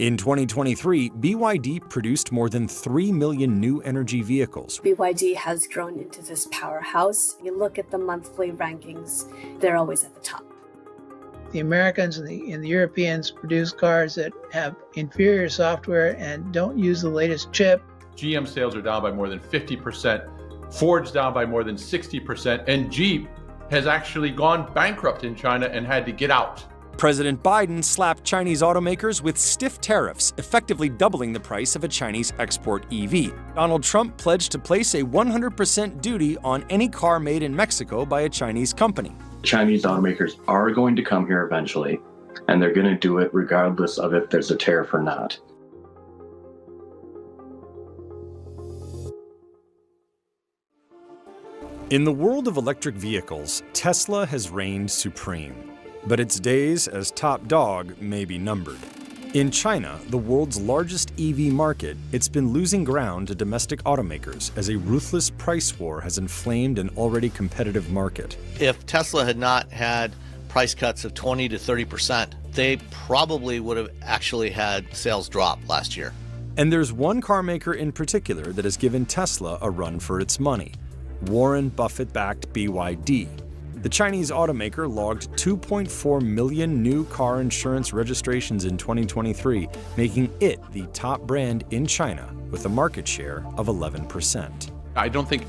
In 2023, BYD produced more than 3 million new energy vehicles. BYD has grown into this powerhouse. You look at the monthly rankings, they're always at the top. The Americans and the Europeans produce cars that have inferior software and don't use the latest chip. GM sales are down by more than 50%, Ford's down by more than 60%, and Jeep has actually gone bankrupt in China and had to get out. President Biden slapped Chinese automakers with stiff tariffs, effectively doubling the price of a Chinese export EV. Donald Trump pledged to place a 100% duty on any car made in Mexico by a Chinese company. Chinese automakers are going to come here eventually, and they're going to do it regardless of if there's a tariff or not. In the world of electric vehicles, Tesla has reigned supreme. But its days as top dog may be numbered. In China, the world's largest EV market, it's been losing ground to domestic automakers as a ruthless price war has inflamed an already competitive market. If Tesla had not had price cuts of 20 to 30%, they probably would have actually had sales drop last year. And there's one car maker in particular that has given Tesla a run for its money: Warren Buffett-backed BYD. The Chinese automaker logged 2.4 million new car insurance registrations in 2023, making it the top brand in China with a market share of 11%. I don't think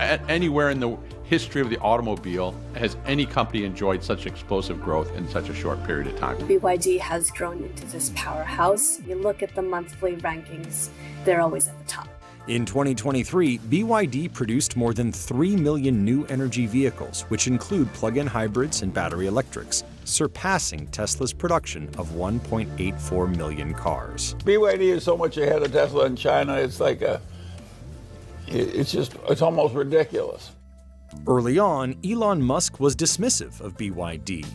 anywhere in the history of the automobile has any company enjoyed such explosive growth in such a short period of time. BYD has grown into this powerhouse. You look at the monthly rankings, they're always at the top. In 2023, BYD produced more than 3 million new energy vehicles, which include plug-in hybrids and battery electrics, surpassing Tesla's production of 1.84 million cars. BYD is so much ahead of Tesla in China, it's almost ridiculous. Early on, Elon Musk was dismissive of BYD.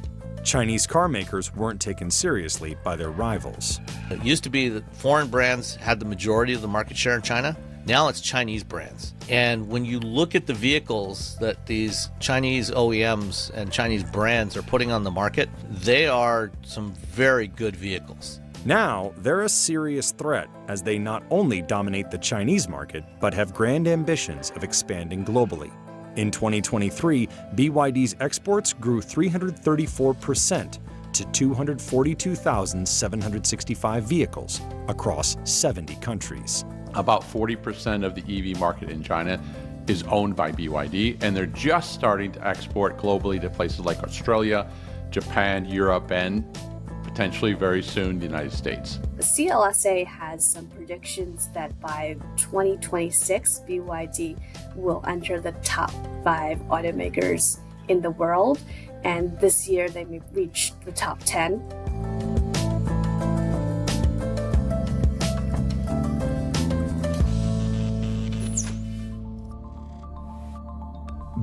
Chinese car makers weren't taken seriously by their rivals. It used to be that foreign brands had the majority of the market share in China. Now it's Chinese brands. And when you look at the vehicles that these Chinese OEMs and Chinese brands are putting on the market, they are some very good vehicles. Now, they're a serious threat as they not only dominate the Chinese market, but have grand ambitions of expanding globally. In 2023, BYD's exports grew 334% to 242,765 vehicles across 70 countries. About 40% of the EV market in China is owned by BYD, and they're just starting to export globally to places like Australia, Japan, Europe, and potentially very soon the United States. The CLSA has some predictions that by 2026, BYD will enter the top 5 automakers in the world, and this year they may reach the top 10.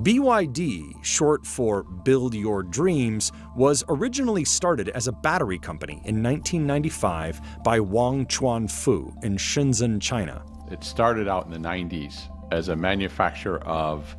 BYD, short for Build Your Dreams, was originally started as a battery company in 1995 by Wang Chuanfu in Shenzhen, China. It started out in the 90s as a manufacturer of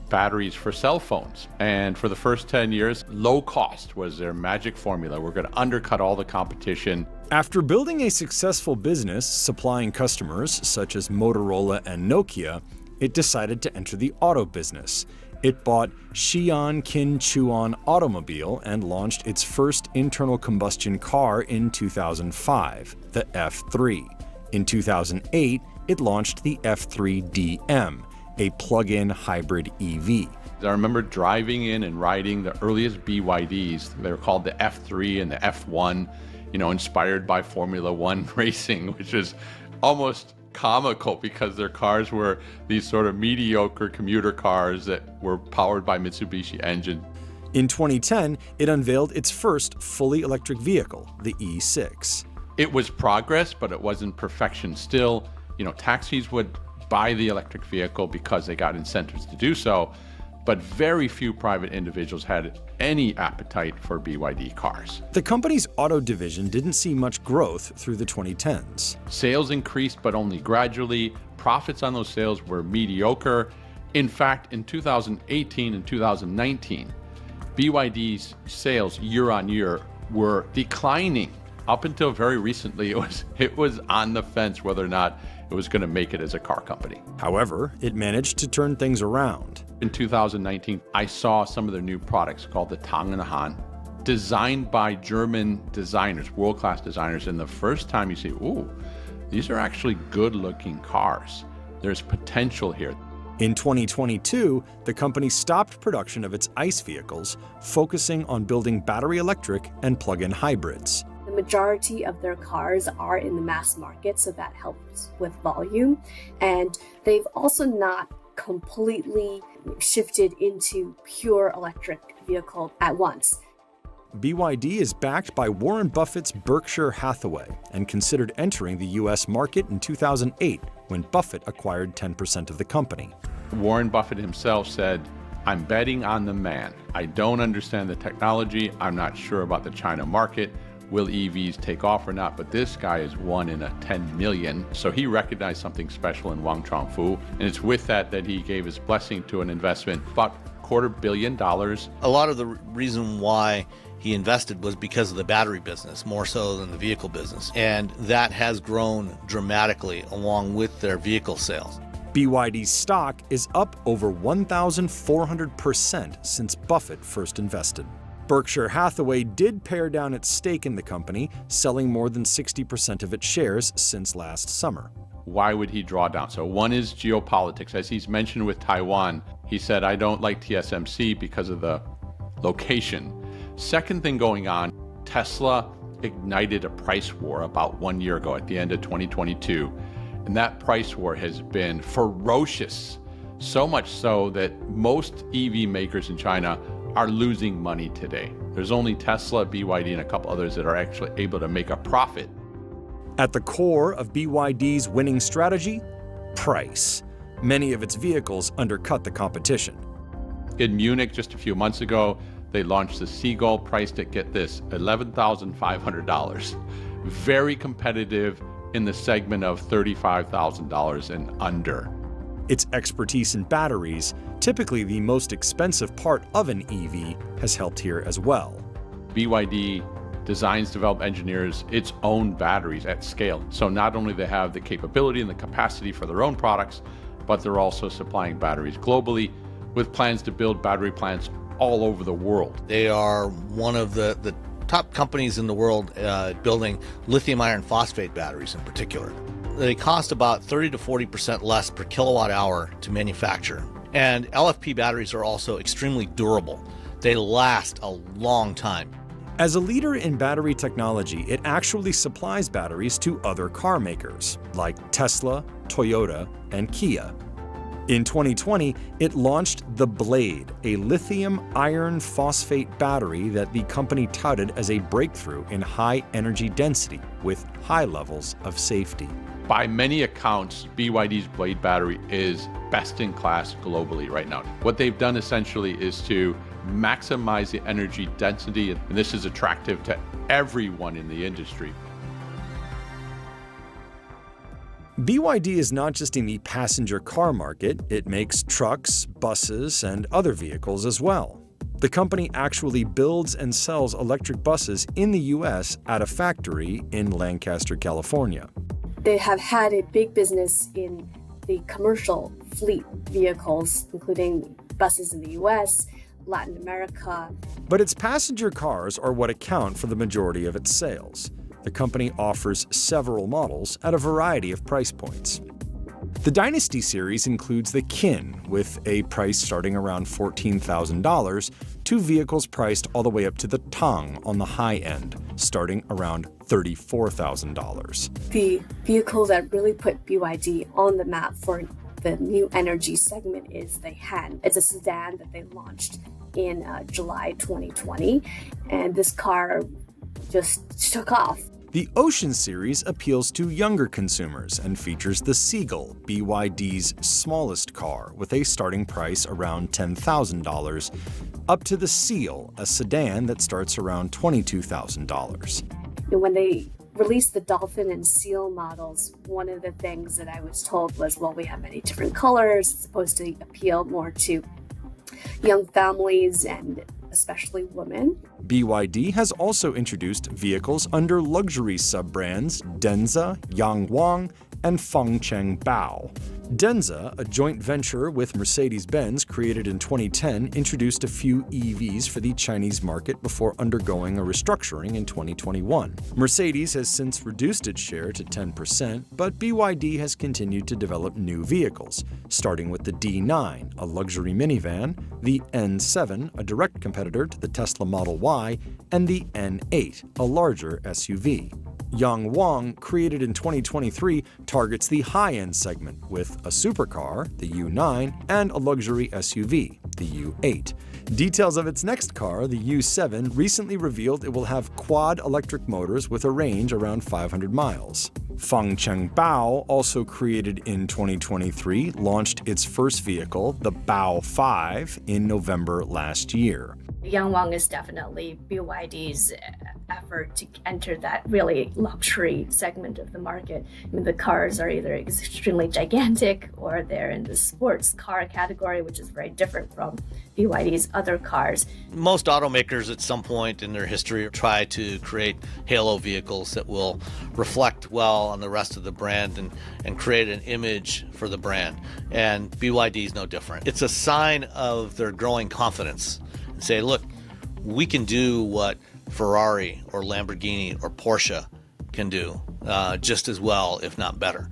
batteries for cell phones. And for the first 10 years, low cost was their magic formula. We're going to undercut all the competition. After building a successful business supplying customers such as Motorola and Nokia, it decided to enter the auto business. It bought Xi'an Qin-Chuan Automobile and launched its first internal combustion car in 2005, the F3. In 2008, it launched the F3DM, a plug-in hybrid EV. I remember driving in and riding the earliest BYDs. They were called the F3 and the F1, inspired by Formula One racing, which is almost comical because their cars were these sort of mediocre commuter cars that were powered by Mitsubishi engine. In 2010, it unveiled its first fully electric vehicle, the E6. It was progress, but it wasn't perfection still. Taxis would buy the electric vehicle because they got incentives to do so, but very few private individuals had any appetite for BYD cars. The company's auto division didn't see much growth through the 2010s. Sales increased, but only gradually. Profits on those sales were mediocre. In fact, in 2018 and 2019, BYD's sales year on year were declining Up until very recently, it was on the fence whether or not it was going to make it as a car company. However, it managed to turn things around. In 2019, I saw some of their new products called the Tang and the Han, designed by German designers, world-class designers. And the first time you see, ooh, these are actually good-looking cars. There's potential here. In 2022, the company stopped production of its ICE vehicles, focusing on building battery electric and plug-in hybrids. The majority of their cars are in the mass market, so that helps with volume. And they've also not completely shifted into pure electric vehicle at once. BYD is backed by Warren Buffett's Berkshire Hathaway and considered entering the U.S. market in 2008 when Buffett acquired 10% of the company. Warren Buffett himself said, "I'm betting on the man. I don't understand the technology. I'm not sure about the China market. Will EVs take off or not? But this guy is 1 in 10 million." So he recognized something special in Wang Chongfu. And it's with that he gave his blessing to an investment, about $250 million. A lot of the reason why he invested was because of the battery business, more so than the vehicle business. And that has grown dramatically along with their vehicle sales. BYD's stock is up over 1,400% since Buffett first invested. Berkshire Hathaway did pare down its stake in the company, selling more than 60% of its shares since last summer. Why would he draw down? So one is geopolitics. As he's mentioned with Taiwan, he said, "I don't like TSMC because of the location." Second thing going on, Tesla ignited a price war about 1 year ago at the end of 2022. And that price war has been ferocious, so much so that most EV makers in China are losing money today. There's only Tesla, BYD, and a couple others that are actually able to make a profit. At the core of BYD's winning strategy, price. Many of its vehicles undercut the competition. In Munich just a few months ago, they launched the Seagull, priced at, get this, $11,500. Very competitive in the segment of $35,000 and under. Its expertise in batteries, typically the most expensive part of an EV, has helped here as well. BYD designs, develops, engineers its own batteries at scale. So not only they have the capability and the capacity for their own products, but they're also supplying batteries globally with plans to build battery plants all over the world. They are one of the top companies in the world building lithium iron phosphate batteries in particular. They cost about 30 to 40% less per kilowatt hour to manufacture. And LFP batteries are also extremely durable. They last a long time. As a leader in battery technology, it actually supplies batteries to other car makers like Tesla, Toyota, and Kia. In 2020, it launched the Blade, a lithium iron phosphate battery that the company touted as a breakthrough in high energy density with high levels of safety. By many accounts, BYD's Blade battery is best in class globally right now. What they've done essentially is to maximize the energy density, and this is attractive to everyone in the industry. BYD is not just in the passenger car market, it makes trucks, buses, and other vehicles as well. The company actually builds and sells electric buses in the US at a factory in Lancaster, California. They have had a big business in the commercial fleet vehicles, including buses in the US, Latin America. But its passenger cars are what account for the majority of its sales. The company offers several models at a variety of price points. The Dynasty series includes the Kin, with a price starting around $14,000, to vehicles priced all the way up to the Tang on the high end, starting around $34,000. The vehicle that really put BYD on the map for the new energy segment is the Han. It's a sedan that they launched in July 2020, and this car just took off. The Ocean series appeals to younger consumers and features the Seagull, BYD's smallest car, with a starting price around $10,000, up to the Seal, a sedan that starts around $22,000. When they released the Dolphin and Seal models, one of the things that I was told was, well, we have many different colors. It's supposed to appeal more to young families and especially women. BYD has also introduced vehicles under luxury sub-brands Denza, Yangwang, and Fengcheng Bao. Denza, a joint venture with Mercedes-Benz created in 2010, introduced a few EVs for the Chinese market before undergoing a restructuring in 2021. Mercedes has since reduced its share to 10%, but BYD has continued to develop new vehicles, starting with the D9, a luxury minivan, the N7, a direct competitor to the Tesla Model Y, and the N8, a larger SUV. Yangwang, created in 2023, targets the high-end segment with a supercar, the U9, and a luxury SUV, the U8. Details of its next car, the U7, recently revealed it will have quad electric motors with a range around 500 miles. Fengcheng Bao, also created in 2023, launched its first vehicle, the Bao 5, in November last year. Yangwang is definitely BYD's effort to enter that really luxury segment of the market. I mean, the cars are either extremely gigantic or they're in the sports car category, which is very different from BYD's other cars. Most automakers at some point in their history try to create halo vehicles that will reflect well on the rest of the brand and create an image for the brand. And BYD is no different. It's a sign of their growing confidence. Say, look, we can do what Ferrari or Lamborghini or Porsche can do just as well, if not better.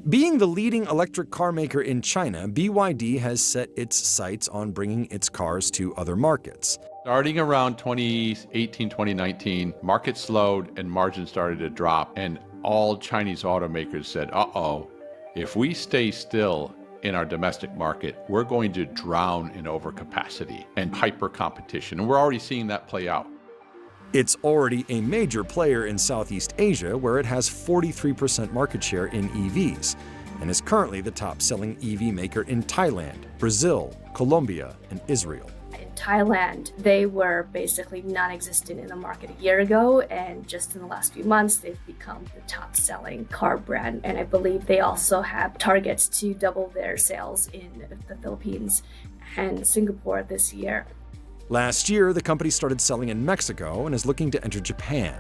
Being the leading electric car maker in China, BYD has set its sights on bringing its cars to other markets. Starting around 2018, 2019, market slowed and margins started to drop, and all Chinese automakers said, uh-oh, if we stay still in our domestic market, we're going to drown in overcapacity and hyper competition. And we're already seeing that play out. It's already a major player in Southeast Asia, where it has 43% market share in EVs, and is currently the top-selling EV maker in Thailand, Brazil, Colombia, and Israel. In Thailand, they were basically non-existent in the market a year ago, and just in the last few months, they've become the top-selling car brand. And I believe they also have targets to double their sales in the Philippines and Singapore this year. Last year, the company started selling in Mexico and is looking to enter Japan.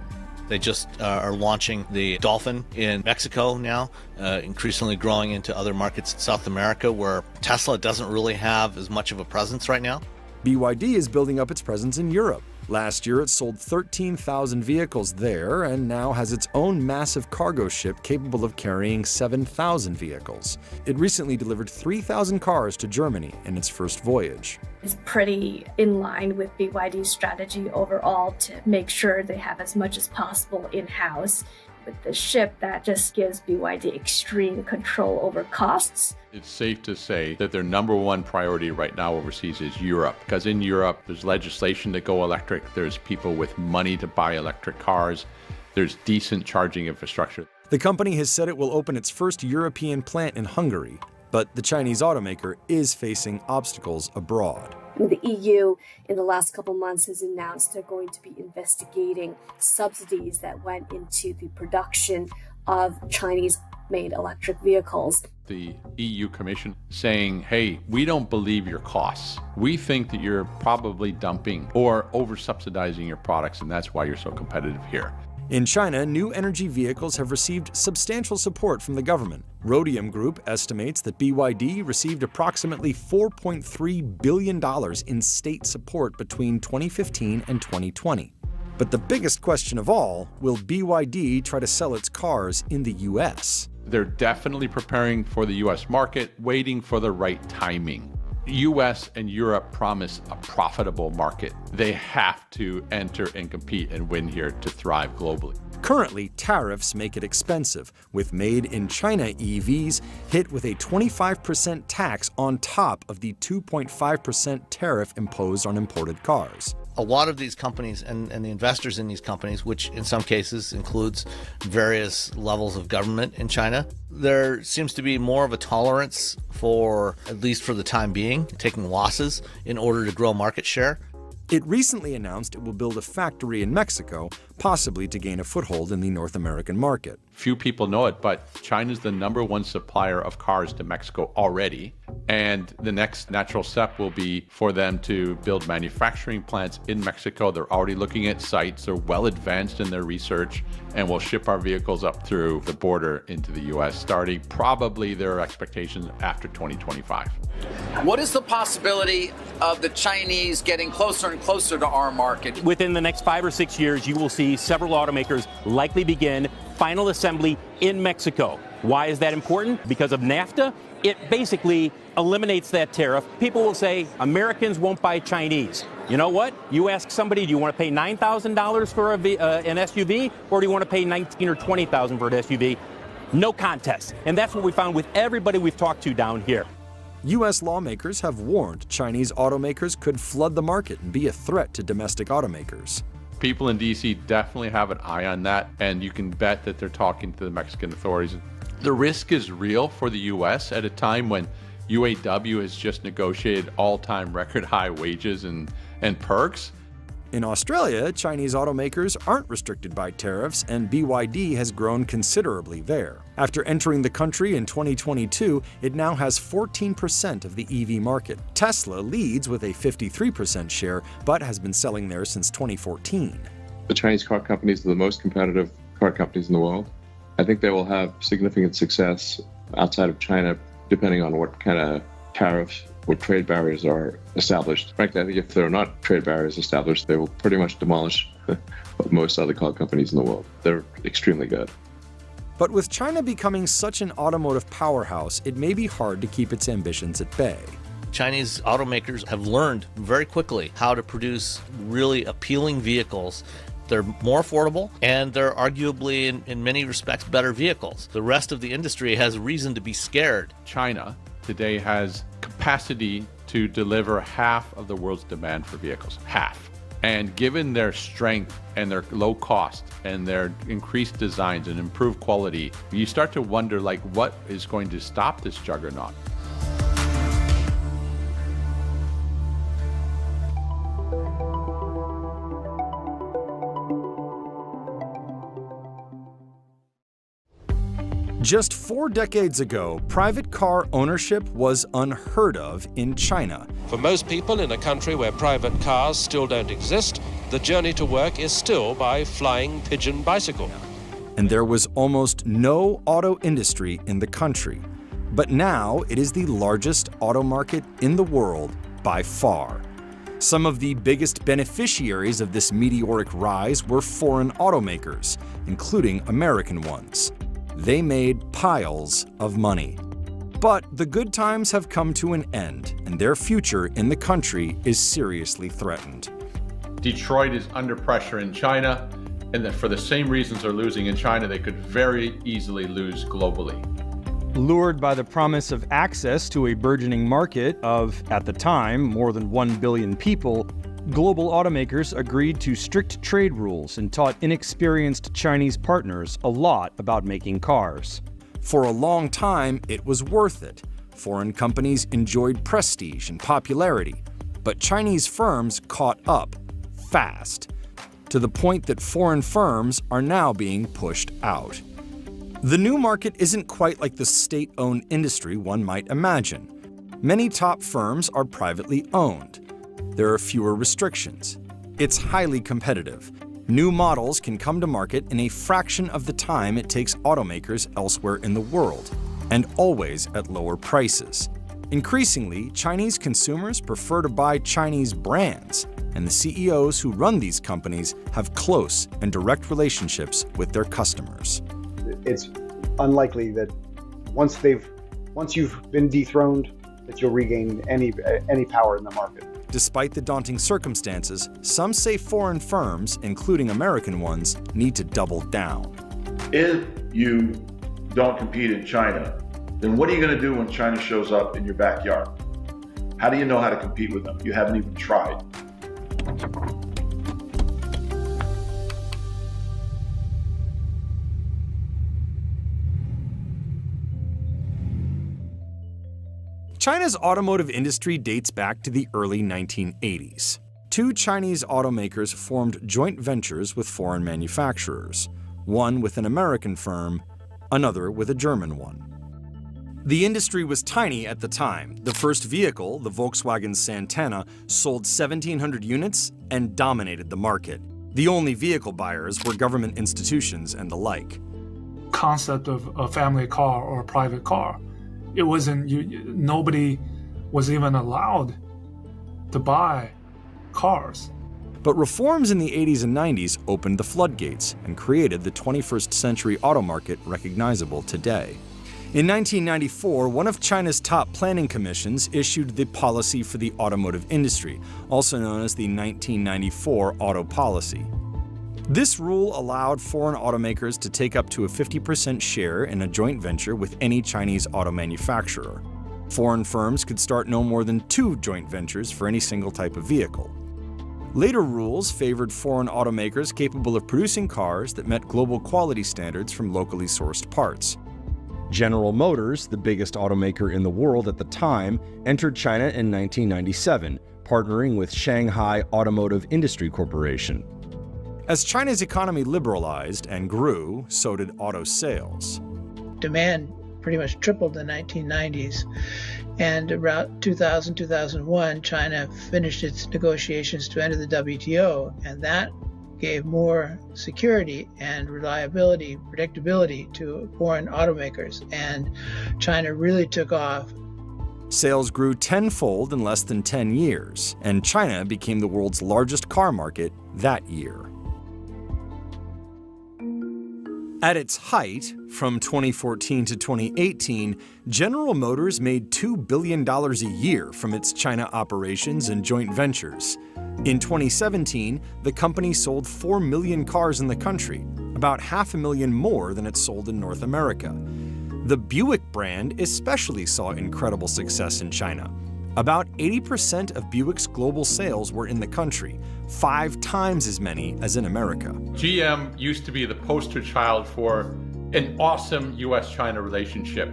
They just are launching the Dolphin in Mexico now, increasingly growing into other markets in South America where Tesla doesn't really have as much of a presence right now. BYD is building up its presence in Europe. Last year, it sold 13,000 vehicles there and now has its own massive cargo ship capable of carrying 7,000 vehicles. It recently delivered 3,000 cars to Germany in its first voyage. It's pretty in line with BYD's strategy overall to make sure they have as much as possible in-house. With the ship, that just gives BYD extreme control over costs. It's safe to say that their number one priority right now overseas is Europe, because in Europe, there's legislation to go electric, there's people with money to buy electric cars, there's decent charging infrastructure. The company has said it will open its first European plant in Hungary, but the Chinese automaker is facing obstacles abroad. The EU in the last couple months has announced they're going to be investigating subsidies that went into the production of Chinese-made electric vehicles. The EU Commission saying, hey, we don't believe your costs. We think that you're probably dumping or over-subsidizing your products, and that's why you're so competitive here. In China, new energy vehicles have received substantial support from the government. Rhodium Group estimates that BYD received approximately $4.3 billion in state support between 2015 and 2020. But the biggest question of all, will BYD try to sell its cars in the US? They're definitely preparing for the US market, waiting for the right timing. US and Europe promise a profitable market. They have to enter and compete and win here to thrive globally. Currently, tariffs make it expensive, with made-in-China EVs hit with a 25% tax on top of the 2.5% tariff imposed on imported cars. A lot of these companies and the investors in these companies, which in some cases includes various levels of government in China, there seems to be more of a tolerance for, at least for the time being, taking losses in order to grow market share. It recently announced it will build a factory in Mexico, possibly to gain a foothold in the North American market. Few people know it, but China's the #1 supplier of cars to Mexico already, And the next natural step will be for them to build manufacturing plants in Mexico. They're already looking at sites. They're well advanced in their research, and will ship our vehicles up through the border into the U.S., starting probably their expectations after 2025. What is the possibility of the Chinese getting closer and closer to our market? Within the next 5 or 6 years, you will see several automakers likely begin final assembly in Mexico. Why is that important? Because of NAFTA. It basically eliminates that tariff. People will say Americans won't buy Chinese. You know what? You ask somebody, do you want to pay $9,000 for an SUV, or do you want to pay $19,000 or $20,000 for an SUV? No contest. And that's what we found with everybody we've talked to down here. U.S. lawmakers have warned Chinese automakers could flood the market and be a threat to domestic automakers. People in D.C. definitely have an eye on that, and you can bet that they're talking to the Mexican authorities. The risk is real for the U.S. at a time when UAW has just negotiated all-time record high wages and perks. In Australia, Chinese automakers aren't restricted by tariffs, and BYD has grown considerably there. After entering the country in 2022, it now has 14% of the EV market. Tesla leads with a 53% share, but has been selling there since 2014. The Chinese car companies are the most competitive car companies in the world. I think they will have significant success outside of China, depending on what kind of tariffs or trade barriers are established. Frankly, I think if there are not trade barriers established, they will pretty much demolish most other car companies in the world. They're extremely good. But with China becoming such an automotive powerhouse, it may be hard to keep its ambitions at bay. Chinese automakers have learned very quickly how to produce really appealing vehicles. They're more affordable, and they're arguably, in many respects, better vehicles. The rest of the industry has reason to be scared. China today has capacity to deliver half of the world's demand for vehicles. Half. And given their strength and their low cost and their increased designs and improved quality, you start to wonder, like, what is going to stop this juggernaut? Just 4 decades ago, private car ownership was unheard of in China. For most people in a country where private cars still don't exist, the journey to work is still by flying pigeon bicycle. And there was almost no auto industry in the country. But now it is the largest auto market in the world by far. Some of the biggest beneficiaries of this meteoric rise were foreign automakers, including American ones. They made piles of money. But the good times have come to an end, and their future in the country is seriously threatened. Detroit is under pressure in China, and that for the same reasons they're losing in China, they could very easily lose globally. Lured by the promise of access to a burgeoning market of, at the time, more than 1 billion people, global automakers agreed to strict trade rules and taught inexperienced Chinese partners a lot about making cars. For a long time, it was worth it. Foreign companies enjoyed prestige and popularity, but Chinese firms caught up fast, to the point that foreign firms are now being pushed out. The new market isn't quite like the state-owned industry one might imagine. Many top firms are privately owned. There are fewer restrictions. It's highly competitive. New models can come to market in a fraction of the time it takes automakers elsewhere in the world, and always at lower prices. Increasingly, Chinese consumers prefer to buy Chinese brands, and the CEOs who run these companies have close and direct relationships with their customers. It's unlikely that once you've been dethroned, that you'll regain any power in the market. Despite the daunting circumstances, some say foreign firms, including American ones, need to double down. If you don't compete in China, then what are you going to do when China shows up in your backyard? How do you know how to compete with them? You haven't even tried. China's automotive industry dates back to the early 1980s. 2 Chinese automakers formed joint ventures with foreign manufacturers, one with an American firm, another with a German one. The industry was tiny at the time. The first vehicle, the Volkswagen Santana, sold 1,700 units and dominated the market. The only vehicle buyers were government institutions and the like. Concept of a family car or a private car, it wasn't, nobody was even allowed to buy cars. But reforms in the 80s and 90s opened the floodgates and created the 21st century auto market recognizable today. In 1994, one of China's top planning commissions issued the Policy for the Automotive Industry, also known as the 1994 Auto Policy. This rule allowed foreign automakers to take up to a 50% share in a joint venture with any Chinese auto manufacturer. Foreign firms could start no more than 2 joint ventures for any single type of vehicle. Later rules favored foreign automakers capable of producing cars that met global quality standards from locally sourced parts. General Motors, the biggest automaker in the world at the time, entered China in 1997, partnering with Shanghai Automotive Industry Corporation. As China's economy liberalized and grew, so did auto sales. Demand pretty much tripled in the 1990s, and around 2000, 2001, China finished its negotiations to enter the WTO, and that gave more security and reliability, predictability to foreign automakers, and China really took off. Sales grew tenfold in less than 10 years, and China became the world's largest car market that year. At its height, from 2014 to 2018, General Motors made $2 billion a year from its China operations and joint ventures. In 2017, the company sold 4 million cars in the country, about 500,000 more than it sold in North America. The Buick brand especially saw incredible success in China. About 80% of Buick's global sales were in the country, 5 times as many as in America. GM used to be the poster child for an awesome US-China relationship.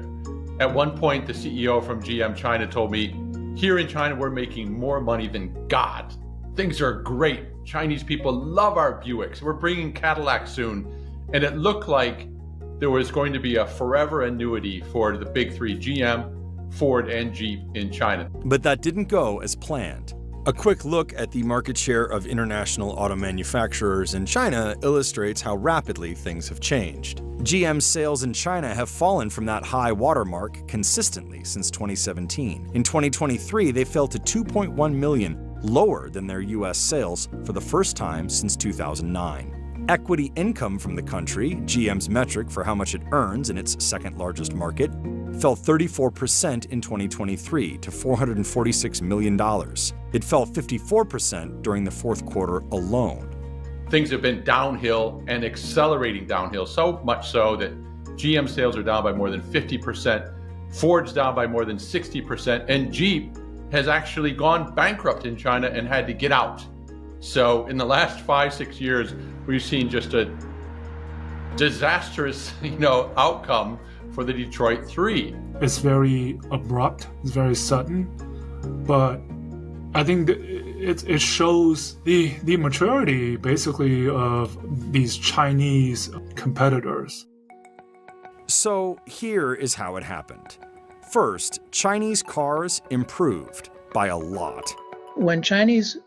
At one point, the CEO from GM China told me, "Here in China, we're making more money than God. Things are great. Chinese people love our Buicks. We're bringing Cadillacs soon." And it looked like there was going to be a forever annuity for the big 3, GM, Ford, and Jeep in China. But that didn't go as planned. A quick look at the market share of international auto manufacturers in China illustrates how rapidly things have changed. GM's sales in China have fallen from that high watermark consistently since 2017. In 2023, they fell to 2.1 million, lower than their US sales for the first time since 2009. Equity income from the country, GM's metric for how much it earns in its second largest market, fell 34% in 2023 to $446 million. It fell 54% during the fourth quarter alone. Things have been downhill and accelerating downhill, so much so that GM sales are down by more than 50%, Ford's down by more than 60%, and Jeep has actually gone bankrupt in China and had to get out. So in the last 5-6 years, we've seen just a disastrous, outcome for the Detroit 3. It's very abrupt, it's very sudden, but I think it shows the maturity, basically, of these Chinese competitors. So here is how it happened. First, Chinese cars improved by a lot. When Chinese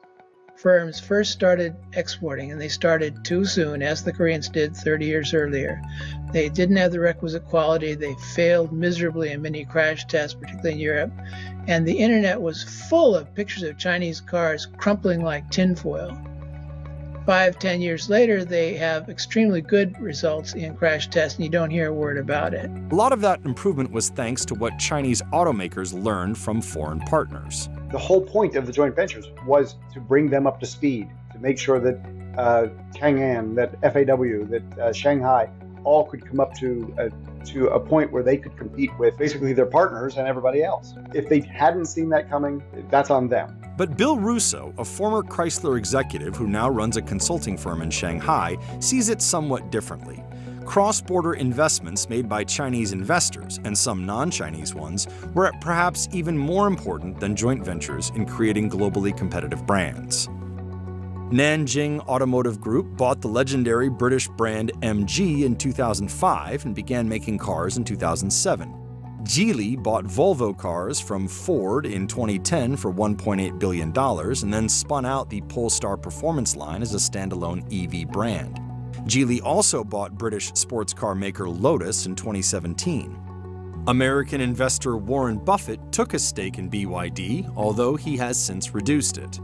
firms first started exporting, and they started too soon, as the Koreans did 30 years earlier, they didn't have the requisite quality. They failed miserably in many crash tests, particularly in Europe. And the internet was full of pictures of Chinese cars crumpling like tinfoil. 5-10 years later, they have extremely good results in crash tests, and you don't hear a word about it. A lot of that improvement was thanks to what Chinese automakers learned from foreign partners. The whole point of the joint ventures was to bring them up to speed, to make sure that Chang'an, that FAW, that Shanghai, all could come up to a point where they could compete with basically their partners and everybody else. If they hadn't seen that coming, that's on them. But Bill Russo, a former Chrysler executive who now runs a consulting firm in Shanghai, sees it somewhat differently. Cross-border investments made by Chinese investors, and some non-Chinese ones, were perhaps even more important than joint ventures in creating globally competitive brands. Nanjing Automotive Group bought the legendary British brand MG in 2005 and began making cars in 2007. Geely bought Volvo Cars from Ford in 2010 for $1.8 billion and then spun out the Polestar Performance line as a standalone EV brand. Geely also bought British sports car maker Lotus in 2017. American investor Warren Buffett took a stake in BYD, although he has since reduced it.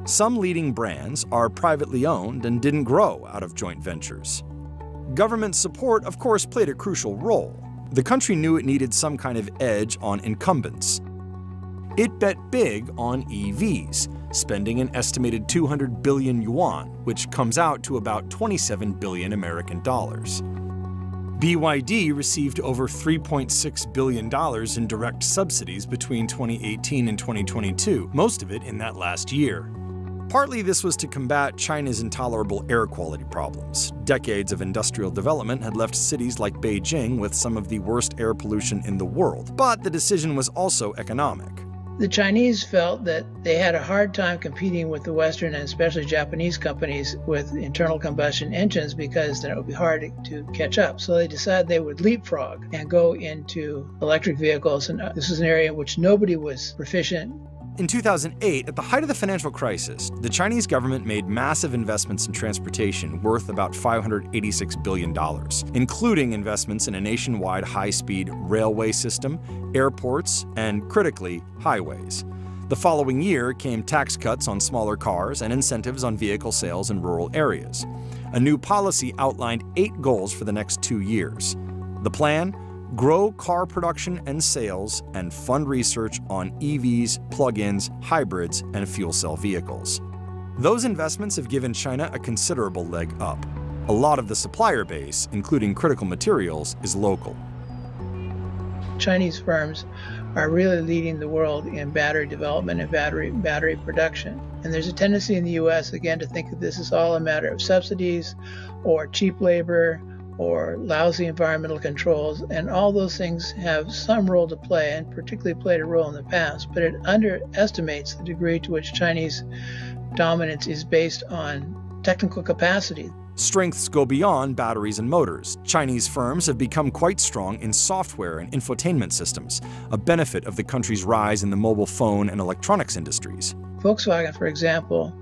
Some leading brands are privately owned and didn't grow out of joint ventures. Government support, of course, played a crucial role. The country knew it needed some kind of edge on incumbents. It bet big on EVs, spending an estimated 200 billion yuan, which comes out to about 27 billion American dollars. BYD received over $3.6 billion in direct subsidies between 2018 and 2022, most of it in that last year. Partly this was to combat China's intolerable air quality problems. Decades of industrial development had left cities like Beijing with some of the worst air pollution in the world, but the decision was also economic. The Chinese felt that they had a hard time competing with the Western and especially Japanese companies with internal combustion engines because then it would be hard to catch up. So they decided they would leapfrog and go into electric vehicles, and this is an area in which nobody was proficient. In 2008, at the height of the financial crisis, the Chinese government made massive investments in transportation worth about $586 billion, including investments in a nationwide high-speed railway system, airports, and, critically, highways. The following year came tax cuts on smaller cars and incentives on vehicle sales in rural areas. A new policy outlined 8 goals for the next 2 years. The plan? Grow car production and sales and fund research on EVs, plug-ins, hybrids, and fuel cell vehicles. Those investments have given China a considerable leg up. A lot of the supplier base, including critical materials, is local. Chinese firms are really leading the world in battery development and battery production. And there's a tendency in the US, again, to think that this is all a matter of subsidies or cheap labor or lousy environmental controls, and all those things have some role to play, and particularly played a role in the past, but it underestimates the degree to which Chinese dominance is based on technical capacity. Strengths go beyond batteries and motors. Chinese firms have become quite strong in software and infotainment systems, a benefit of the country's rise in the mobile phone and electronics industries. Volkswagen, for example,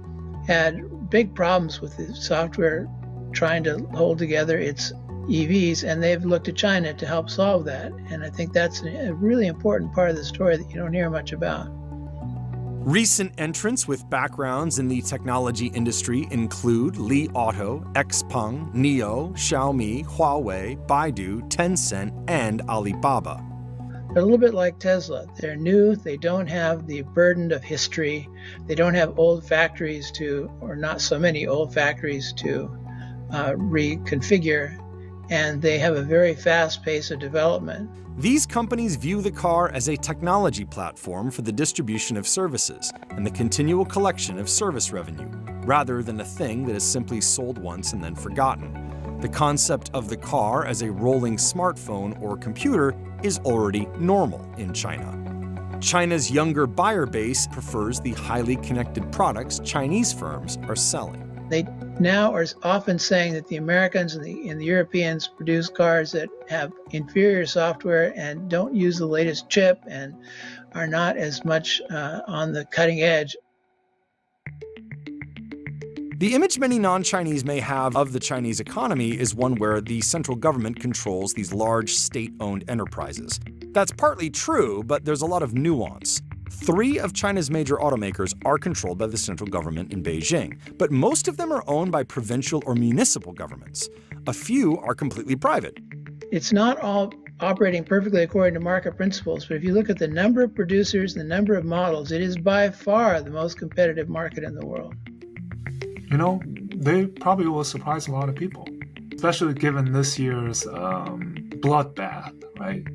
had big problems with the software trying to hold together its EVs, and they've looked to China to help solve that. And I think that's a really important part of the story that you don't hear much about. Recent entrants with backgrounds in the technology industry include Li Auto, Xpeng, NIO, Xiaomi, Huawei, Baidu, Tencent, and Alibaba. They're a little bit like Tesla. They're new, they don't have the burden of history, they don't have old factories or not so many old factories to reconfigure, and they have a very fast pace of development. These companies view the car as a technology platform for the distribution of services and the continual collection of service revenue, rather than a thing that is simply sold once and then forgotten. The concept of the car as a rolling smartphone or computer is already normal in China. China's younger buyer base prefers the highly connected products Chinese firms are selling. They now are often saying that the Americans and the Europeans produce cars that have inferior software and don't use the latest chip and are not as much on the cutting edge. The image many non-Chinese may have of the Chinese economy is one where the central government controls these large state-owned enterprises. That's partly true, but there's a lot of nuance. 3 of China's major automakers are controlled by the central government in Beijing, but most of them are owned by provincial or municipal governments. A few are completely private. It's not all operating perfectly according to market principles, but if you look at the number of producers, the number of models, it is by far the most competitive market in the world. You know, they probably will surprise a lot of people, especially given this year's bloodbath, right,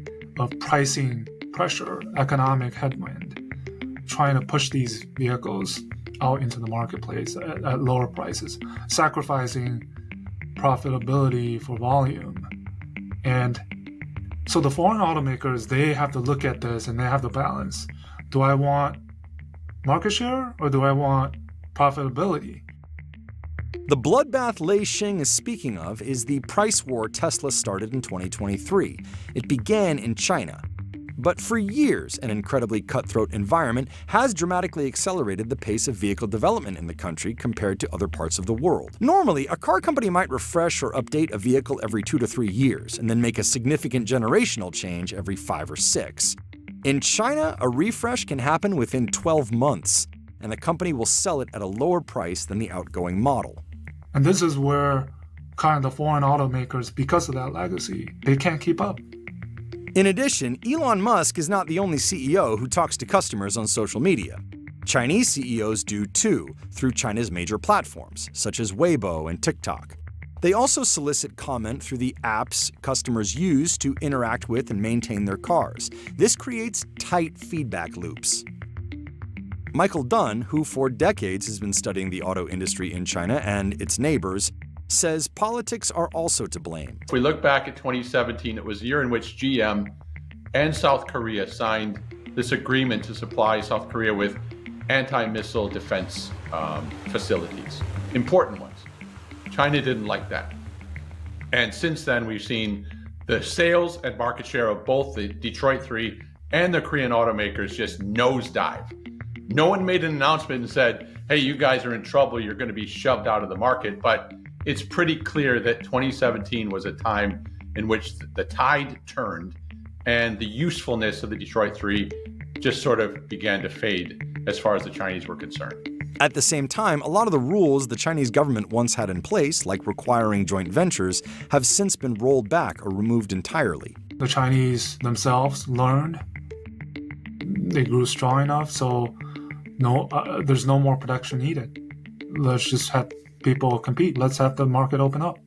of pricing pressure, economic headwind, trying to push these vehicles out into the marketplace at lower prices, sacrificing profitability for volume. And so the foreign automakers, they have to look at this and they have to balance. Do I want market share or do I want profitability? The bloodbath Lei Xing is speaking of is the price war Tesla started in 2023. It began in China. But for years, an incredibly cutthroat environment has dramatically accelerated the pace of vehicle development in the country compared to other parts of the world. Normally, a car company might refresh or update a vehicle every 2 to 3 years, and then make a significant generational change every 5 or 6. In China, a refresh can happen within 12 months, and the company will sell it at a lower price than the outgoing model. And this is where kind of the foreign automakers, because of that legacy, they can't keep up. In addition, Elon Musk is not the only CEO who talks to customers on social media. Chinese CEOs do too, through China's major platforms, such as Weibo and TikTok. They also solicit comment through the apps customers use to interact with and maintain their cars. This creates tight feedback loops. Michael Dunn, who for decades has been studying the auto industry in China and its neighbors, says politics are also to blame. If we look back at 2017, it was a year in which GM and South Korea signed this agreement to supply South Korea with anti-missile defense facilities, important ones. China didn't like that. And since then, we've seen the sales and market share of both the Detroit 3 and the Korean automakers just nosedive. No one made an announcement and said, hey, you guys are in trouble, you're going to be shoved out of the market. But it's pretty clear that 2017 was a time in which the tide turned and the usefulness of the Detroit 3 just sort of began to fade as far as the Chinese were concerned. At the same time, a lot of the rules the Chinese government once had in place, like requiring joint ventures, have since been rolled back or removed entirely. The Chinese themselves learned. They grew strong enough, so there's no more production needed. Let's just have people compete. Let's have the market open up.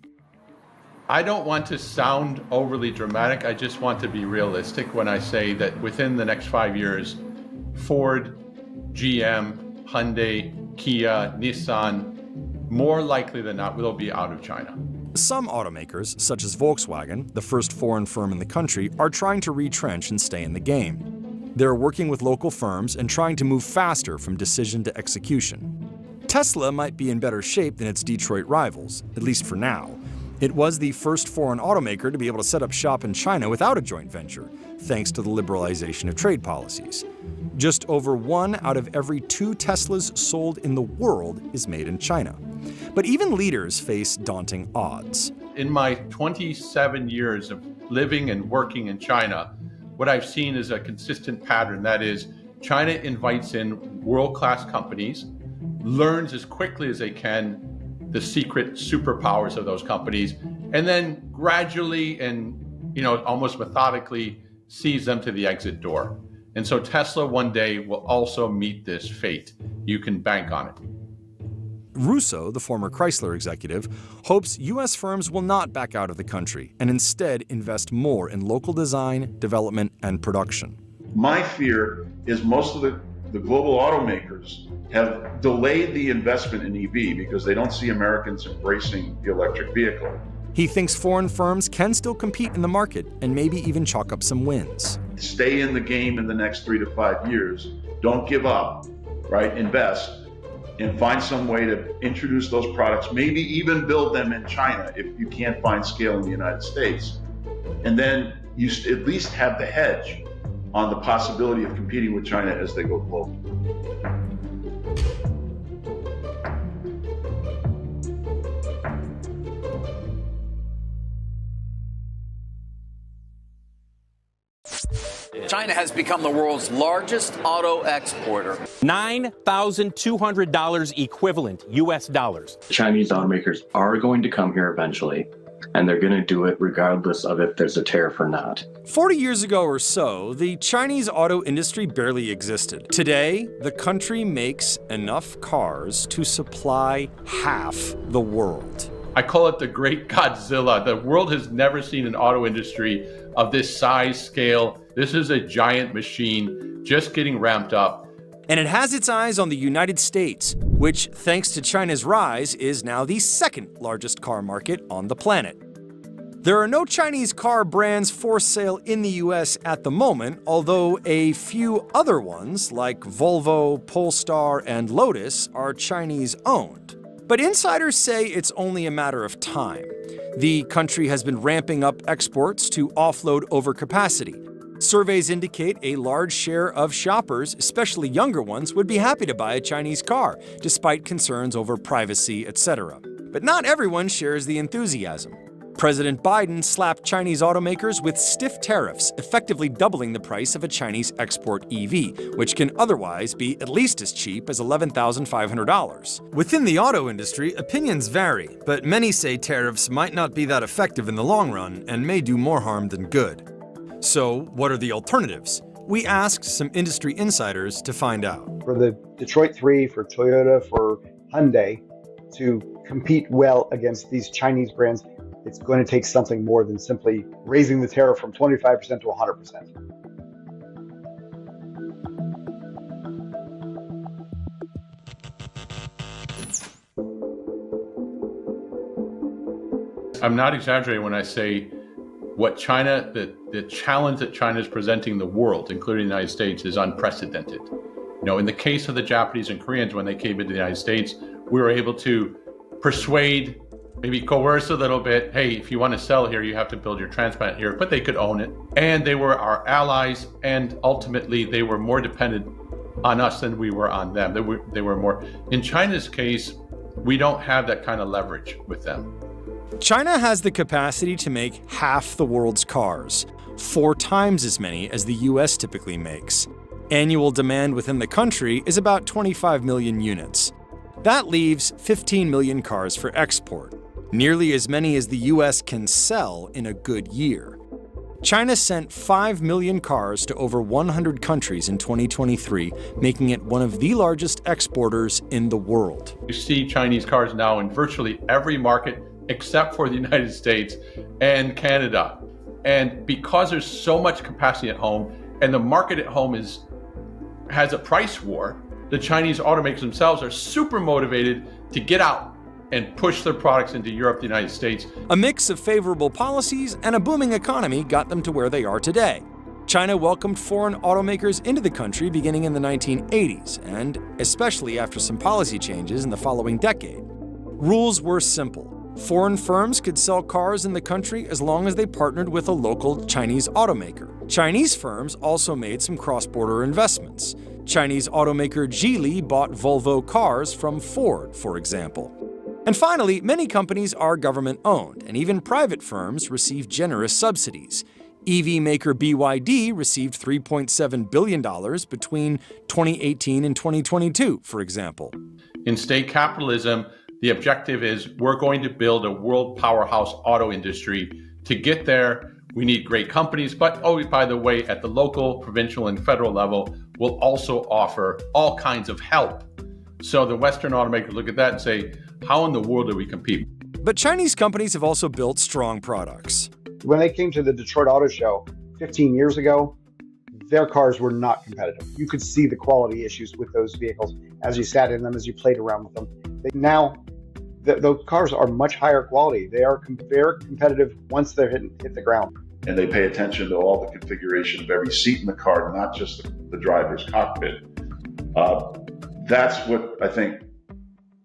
I don't want to sound overly dramatic. I just want to be realistic when I say that within the next 5 years, Ford, GM, Hyundai, Kia, Nissan, more likely than not, will be out of China. Some automakers, such as Volkswagen, the first foreign firm in the country, are trying to retrench and stay in the game. They're working with local firms and trying to move faster from decision to execution. Tesla might be in better shape than its Detroit rivals, at least for now. It was the first foreign automaker to be able to set up shop in China without a joint venture, thanks to the liberalization of trade policies. Just over 1 out of every 2 Teslas sold in the world is made in China. But even leaders face daunting odds. In my 27 years of living and working in China, what I've seen is a consistent pattern. That is, China invites in world-class companies, learns as quickly as they can the secret superpowers of those companies, and then gradually and almost methodically sees them to the exit door. And so Tesla one day will also meet this fate. You can bank on it. Russo, the former Chrysler executive, hopes U.S. firms will not back out of the country and instead invest more in local design, development, and production. My fear is most of the global automakers have delayed the investment in EV because they don't see Americans embracing the electric vehicle. He thinks foreign firms can still compete in the market and maybe even chalk up some wins. Stay in the game in the next 3 to 5 years. Don't give up, right? Invest and find some way to introduce those products, maybe even build them in China if you can't find scale in the United States. And then you at least have the hedge on the possibility of competing with China as they go global. China has become the world's largest auto exporter. $9,200 equivalent U.S. dollars. Chinese automakers are going to come here eventually, and they're going to do it regardless of if there's a tariff or not. 40 years ago or so, the Chinese auto industry barely existed. Today, the country makes enough cars to supply half the world. I call it the Great Godzilla. The world has never seen an auto industry of this size, scale. This is a giant machine just getting ramped up. And it has its eyes on the United States, which, thanks to China's rise, is now the second largest car market on the planet. There are no Chinese car brands for sale in the US at the moment, although a few other ones, like Volvo, Polestar, and Lotus, are Chinese-owned. But insiders say it's only a matter of time. The country has been ramping up exports to offload overcapacity. Surveys indicate a large share of shoppers, especially younger ones, would be happy to buy a Chinese car, despite concerns over privacy, etc. But not everyone shares the enthusiasm. President Biden slapped Chinese automakers with stiff tariffs, effectively doubling the price of a Chinese export EV, which can otherwise be at least as cheap as $11,500. Within the auto industry, opinions vary, but many say tariffs might not be that effective in the long run and may do more harm than good. So, what are the alternatives? We asked some industry insiders to find out. For the Detroit 3, for Toyota, for Hyundai, to compete well against these Chinese brands, it's going to take something more than simply raising the tariff from 25% to 100%. I'm not exaggerating when I say what China, the challenge that China is presenting the world, including the United States, is unprecedented. You know, in the case of the Japanese and Koreans, when they came into the United States, we were able to persuade, maybe coerce a little bit. Hey, if you want to sell here, you have to build your transplant here, but they could own it. And they were our allies, and ultimately they were more dependent on us than we were on them. They were more. In China's case, we don't have that kind of leverage with them. China has the capacity to make half the world's cars, 4 times as many as the US typically makes. Annual demand within the country is about 25 million units. That leaves 15 million cars for export, nearly as many as the US can sell in a good year. China sent 5 million cars to over 100 countries in 2023, making it one of the largest exporters in the world. You see Chinese cars now in virtually every market except for the United States and Canada. And because there's so much capacity at home and the market at home has a price war, the Chinese automakers themselves are super motivated to get out and push their products into Europe, the United States. A mix of favorable policies and a booming economy got them to where they are today. China welcomed foreign automakers into the country beginning in the 1980s, and especially after some policy changes in the following decade. Rules were simple. Foreign firms could sell cars in the country as long as they partnered with a local Chinese automaker. Chinese firms also made some cross-border investments. Chinese automaker Geely bought Volvo cars from Ford, for example. And finally, many companies are government-owned, and even private firms receive generous subsidies. EV maker BYD received $3.7 billion between 2018 and 2022, for example. In state capitalism, the objective is we're going to build a world powerhouse auto industry. To get there, we need great companies, but oh, by the way, at the local, provincial, and federal level, we'll also offer all kinds of help. So the Western automakers look at that and say, how in the world do we compete? But Chinese companies have also built strong products. When they came to the Detroit Auto Show 15 years ago, their cars were not competitive. You could see the quality issues with those vehicles as you sat in them, as you played around with them. Now, those cars are much higher quality. They are very competitive once they're hit the ground. And they pay attention to all the configuration of every seat in the car, not just the driver's cockpit. That's what I think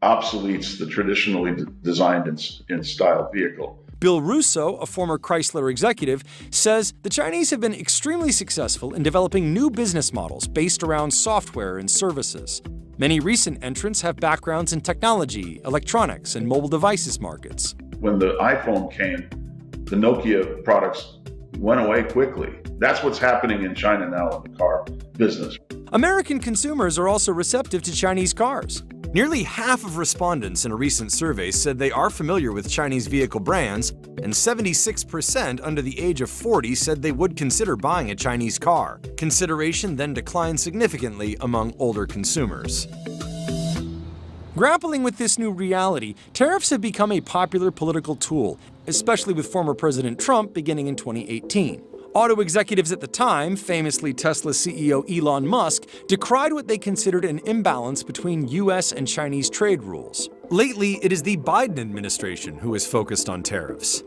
obsoletes the traditionally designed and styled vehicle. Bill Russo, a former Chrysler executive, says the Chinese have been extremely successful in developing new business models based around software and services. Many recent entrants have backgrounds in technology, electronics, and mobile devices markets. When the iPhone came, the Nokia products went away quickly. That's what's happening in China now in the car business. American consumers are also receptive to Chinese cars. Nearly half of respondents in a recent survey said they are familiar with Chinese vehicle brands, and 76% under the age of 40 said they would consider buying a Chinese car. Consideration then declined significantly among older consumers. Grappling with this new reality, tariffs have become a popular political tool, especially with former President Trump beginning in 2018. Auto executives at the time, famously Tesla CEO Elon Musk, decried what they considered an imbalance between US and Chinese trade rules. Lately, it is the Biden administration who is focused on tariffs.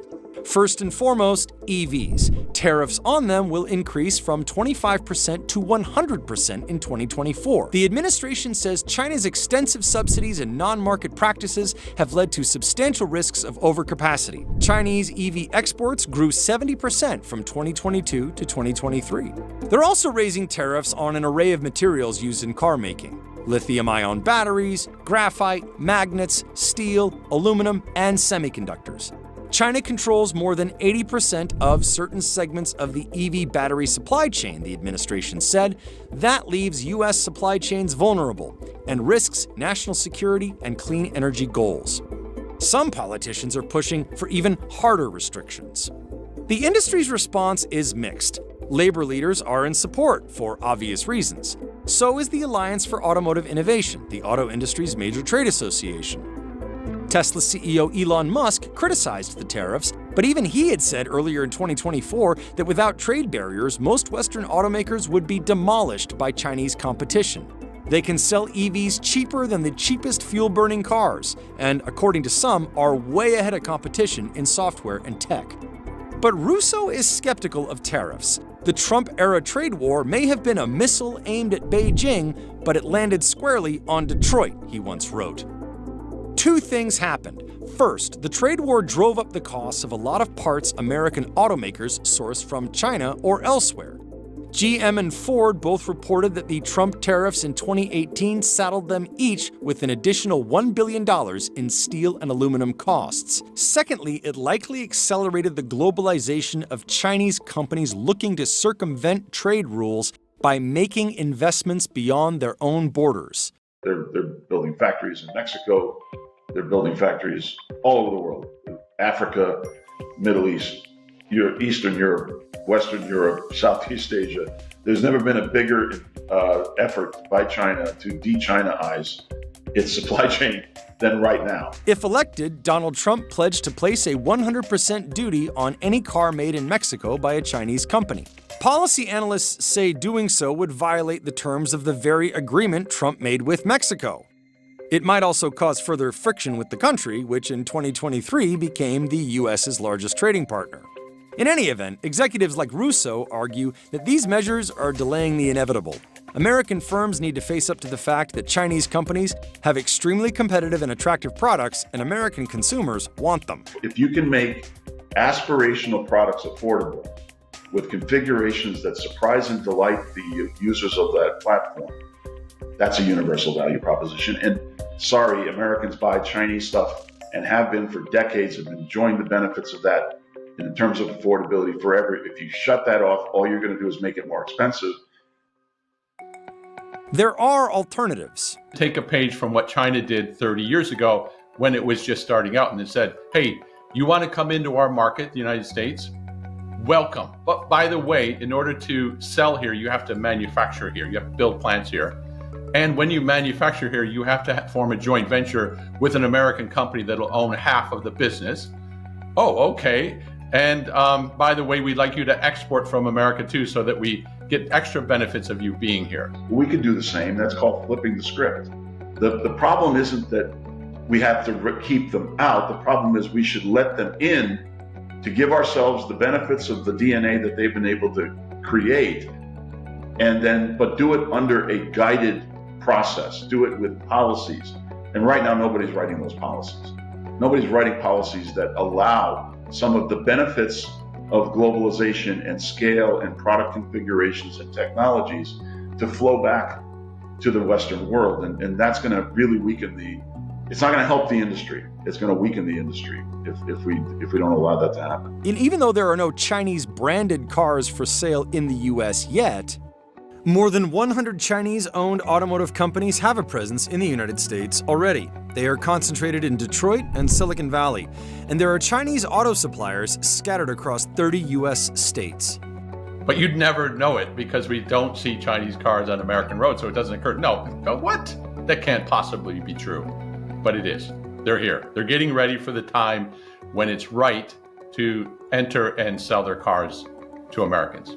First and foremost, EVs. Tariffs on them will increase from 25% to 100% in 2024. The administration says China's extensive subsidies and non-market practices have led to substantial risks of overcapacity. Chinese EV exports grew 70% from 2022 to 2023. They're also raising tariffs on an array of materials used in car making: lithium-ion batteries, graphite, magnets, steel, aluminum, and semiconductors. China controls more than 80% of certain segments of the EV battery supply chain, the administration said. That leaves U.S. supply chains vulnerable and risks national security and clean energy goals. Some politicians are pushing for even harder restrictions. The industry's response is mixed. Labor leaders are in support for obvious reasons. So is the Alliance for Automotive Innovation, the auto industry's major trade association. Tesla CEO Elon Musk criticized the tariffs, but even he had said earlier in 2024 that without trade barriers, most Western automakers would be demolished by Chinese competition. They can sell EVs cheaper than the cheapest fuel-burning cars, and according to some, are way ahead of competition in software and tech. But Russo is skeptical of tariffs. The Trump-era trade war may have been a missile aimed at Beijing, but it landed squarely on Detroit, he once wrote. Two things happened. First, the trade war drove up the costs of a lot of parts American automakers source from China or elsewhere. GM and Ford both reported that the Trump tariffs in 2018 saddled them each with an additional $1 billion in steel and aluminum costs. Secondly, it likely accelerated the globalization of Chinese companies looking to circumvent trade rules by making investments beyond their own borders. They're building factories in Mexico. They're building factories all over the world. Africa, Middle East, Eastern Europe, Western Europe, Southeast Asia. There's never been a bigger effort by China to de-China-ize its supply chain than right now. If elected, Donald Trump pledged to place a 100% duty on any car made in Mexico by a Chinese company. Policy analysts say doing so would violate the terms of the very agreement Trump made with Mexico. It might also cause further friction with the country, which in 2023 became the U.S.'s largest trading partner. In any event, executives like Russo argue that these measures are delaying the inevitable. American firms need to face up to the fact that Chinese companies have extremely competitive and attractive products, and American consumers want them. If you can make aspirational products affordable with configurations that surprise and delight the users of that platform, that's a universal value proposition. And sorry, Americans buy Chinese stuff and have been for decades, have been enjoying the benefits of that in terms of affordability forever. If you shut that off, all you're going to do is make it more expensive. There are alternatives. Take a page from what China did 30 years ago when it was just starting out, and it said, hey, you want to come into our market, the United States? Welcome. But by the way, in order to sell here, you have to manufacture here. You have to build plants here. And when you manufacture here, you have to form a joint venture with an American company that'll own half of the business. Oh, okay. And by the way, we'd like you to export from America too, so that we get extra benefits of you being here. We could do the same. That's called flipping the script. The problem isn't that we have to keep them out. The problem is we should let them in to give ourselves the benefits of the DNA that they've been able to create, but do it under a guided process. Do it with policies. And right now, nobody's writing those policies. Nobody's writing policies that allow some of the benefits of globalization and scale and product configurations and technologies to flow back to the Western world. And that's going to really weaken it's not going to help the industry. It's going to weaken the industry if we don't allow that to happen. And even though there are no Chinese branded cars for sale in the US yet, more than 100 Chinese-owned automotive companies have a presence in the United States already. They are concentrated in Detroit and Silicon Valley, and there are Chinese auto suppliers scattered across 30 US states. But you'd never know it because we don't see Chinese cars on American roads, so it doesn't occur. No, what? That can't possibly be true. But it is. They're here. They're getting ready for the time when it's right to enter and sell their cars to Americans.